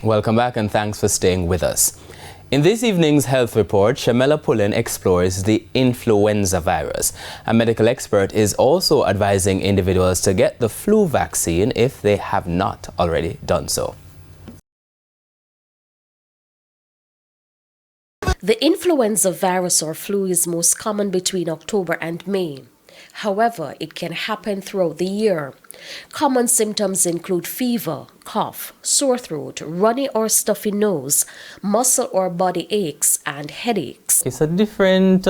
Welcome back and thanks for staying with us. In this evening's health report, Shamela Pullen explores the influenza virus. A medical expert is also advising individuals to get the flu vaccine if they have not already done so. The influenza virus or flu is most common between October and May. However, it can happen throughout the year. Common symptoms include fever, cough, sore throat, runny or stuffy nose, muscle or body aches, and headaches. It's a different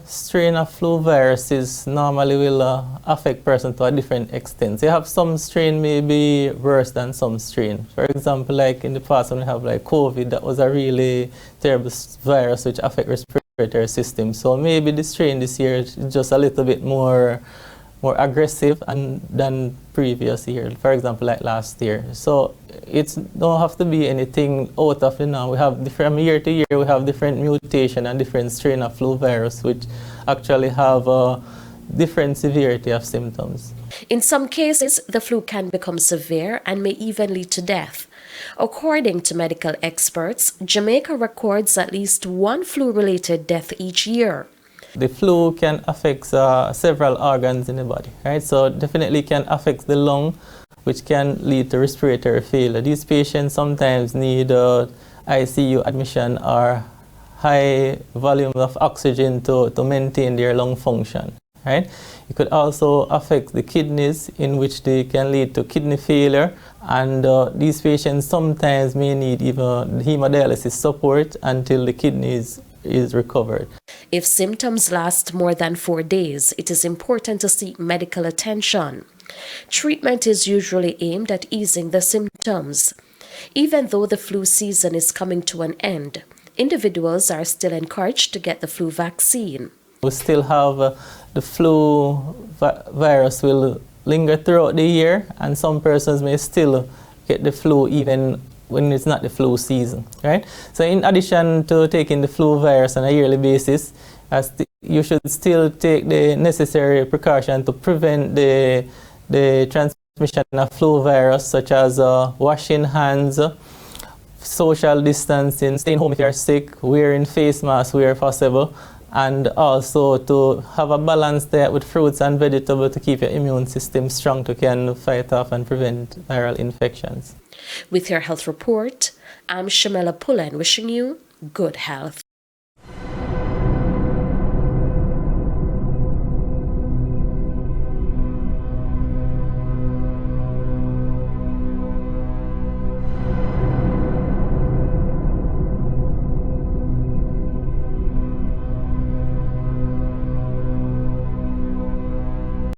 strain of flu viruses normally will affect person to a different extent. You have some strain may be worse than some strain. For example, like in the past when we have like COVID, that was a really terrible virus which affect respiratory system. So maybe the strain this year is just a little bit more aggressive than previous year, for example, like last year. So it don't have to be anything out of the norm. We have different year to year, we have different mutation and different strain of flu virus, which actually have a different severity of symptoms. In some cases, the flu can become severe and may even lead to death. According to medical experts, Jamaica records at least one flu-related death each year. The flu can affect several organs in the body, right? So definitely can affect the lung, which can lead to respiratory failure. These patients sometimes need ICU admission or high volume of oxygen to maintain their lung function, right? It could also affect the kidneys, in which they can lead to kidney failure, and these patients sometimes may need even hemodialysis support until the kidneys is recovered. If symptoms last more than 4 days, it is important to seek medical attention. Treatment is usually aimed at easing the symptoms. Even though the flu season is coming to an end, individuals are still encouraged to get the flu vaccine. We still have the flu virus will linger throughout the year, and some persons may still get the flu even when it's not the flu season, right? So in addition to taking the flu virus on a yearly basis, you should still take the necessary precaution to prevent the transmission of flu virus, such as washing hands, social distancing, staying home if you're sick, wearing face masks where possible, and also to have a balanced diet with fruits and vegetables to keep your immune system strong to can fight off and prevent viral infections. With your health report, I'm Shamela Pullen wishing you good health.